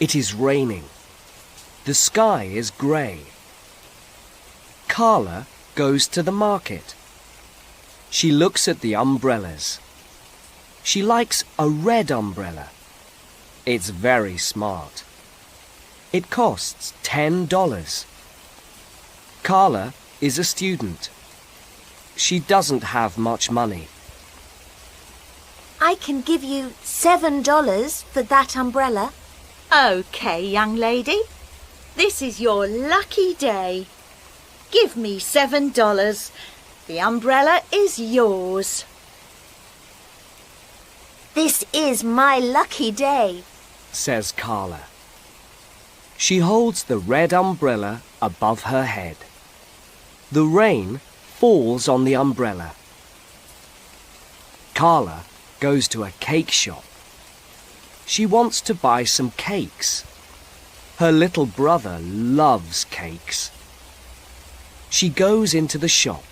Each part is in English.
It is raining. The sky is grey. Carla goes to the market. She looks at the umbrellas. She likes a red umbrella. It's very smart. It costs $10. Carla is a student. She doesn't have much money. I can give you $7 for that umbrella. OK, young lady. This is your lucky day. Give me $7. The umbrella is yours. This is my lucky day, says Carla. She holds the red umbrella above her head. The rain falls on the umbrella. Carla goes to a cake shop. She wants to buy some cakes. Her little brother loves cakes. She goes into the shop.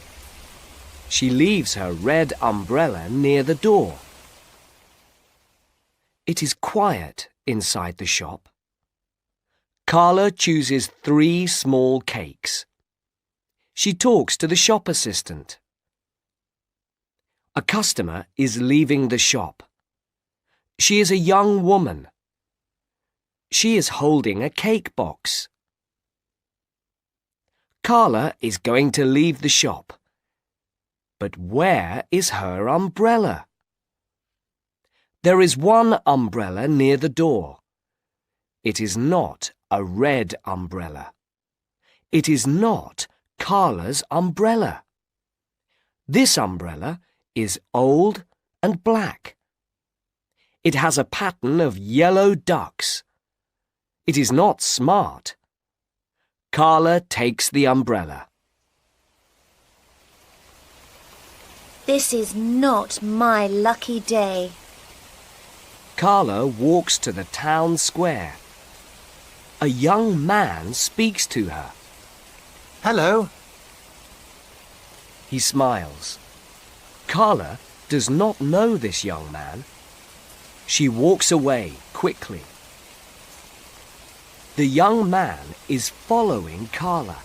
She leaves her red umbrella near the door. It is quiet inside the shop. Carla chooses 3 small cakes. She talks to the shop assistant. A customer is leaving the shop. She is a young woman. She is holding a cake box. Carla is going to leave the shop. But where is her umbrella? There is one umbrella near the door. It is not a red umbrella. It is not Carla's umbrella. This umbrella is old and black. It has a pattern of yellow ducks. It is not smart. Carla takes the umbrella. This is not my lucky day. Carla walks to the town square. A young man speaks to her. Hello. He smiles. Carla does not know this young man. She walks away quickly. The young man is following Carla.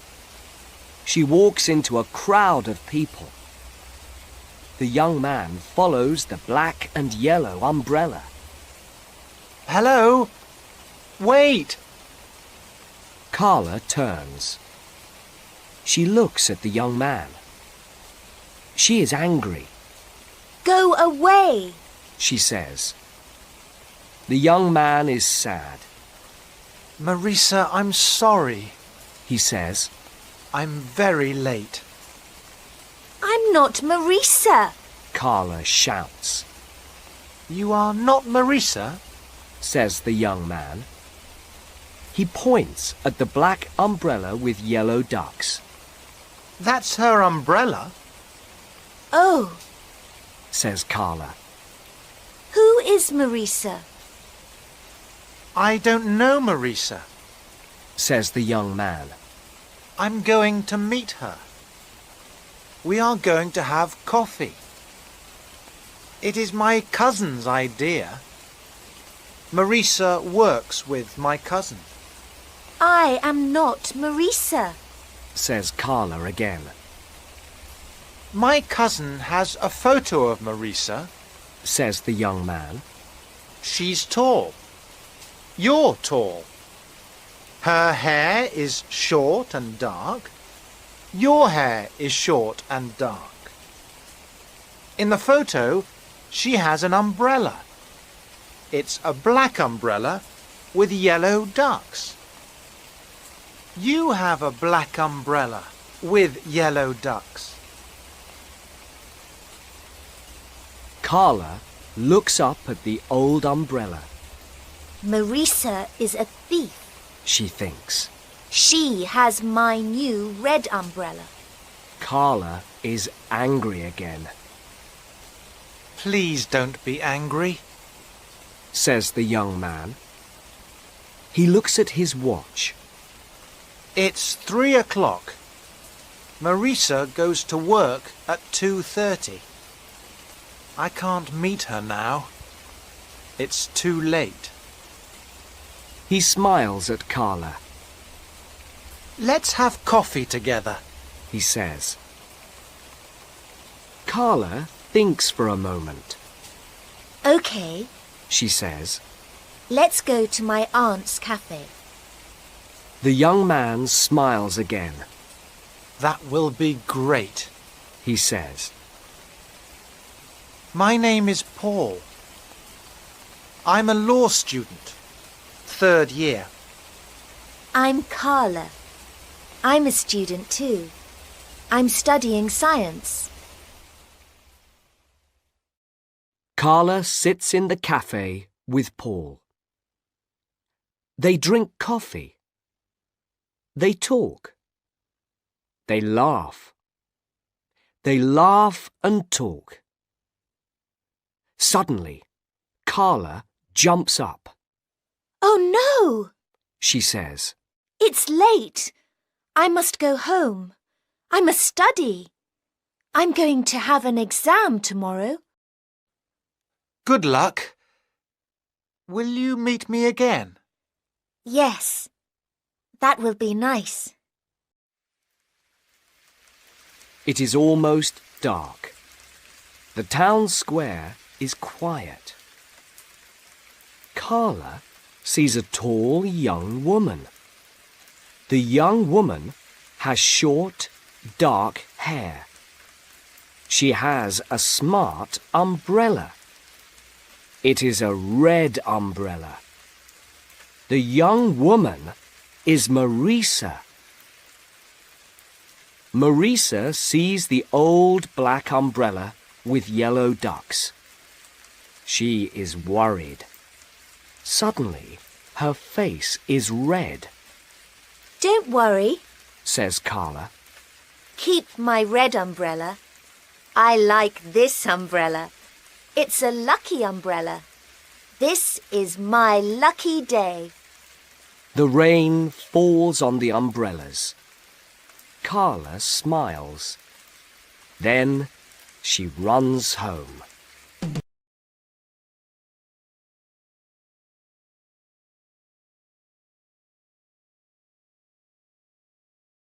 She walks into a crowd of people. The young man follows the black and yellow umbrella. Hello. Wait. Carla turns. She looks at the young man. She is angry. Go away, she says. The young man is sad. Marisa, I'm sorry, he says. I'm very late. I'm not Marisa, Carla shouts. You are not Marisa? Says the young man. He points at the black umbrella with yellow ducks. That's her umbrella. Oh, says Carla. Who is Marisa? I don't know Marisa, says the young man. I'm going to meet her. We are going to have coffee. It is my cousin's idea. Marisa works with my cousin. I am not Marisa, says Carla again. My cousin has a photo of Marisa, says the young man. She's tall. You're tall. Her hair is short and dark. Your hair is short and dark. In the photo, she has an umbrella. It's a black umbrella with yellow ducks. You have a black umbrella with yellow ducks. Carla looks up at the old umbrella. Marisa is a thief, she thinks. She has my new red umbrella. Carla is angry again. Please don't be angry, says the young man. He looks at his watch. It's 3 o'clock. Marisa goes to work at 2:30. I can't meet her now. It's too late. He smiles at Carla. Let's have coffee together. He says. Carla thinks for a moment. OK, She says. let's go to my aunt's cafe. The young man smiles again. That will be great. He says. My name is Paul. I'm a law student. 3rd year. I'm Carla. I'm a student too. I'm studying science. Carla sits in the cafe with Paul. They drink coffee. They talk. They laugh. They laugh and talk. Suddenly, Carla jumps up. Oh no! She says. It's late. I must go home. I must study. I'm going to have an exam tomorrow. Good luck. Will you meet me again? Yes, that will be nice. It is almost dark. The town square is quiet. Carla sees a tall young woman. The young woman has short, dark hair. She has a smart umbrella. It is a red umbrella. The young woman is Marisa. Marisa sees the old black umbrella with yellow ducks. She is worried. Suddenly, her face is red. Don't worry, Says Carla. keep my red umbrella. I like this umbrella. It's a lucky umbrella. This is my lucky day. The rain falls on the umbrellas. Carla smiles. Then she runs home.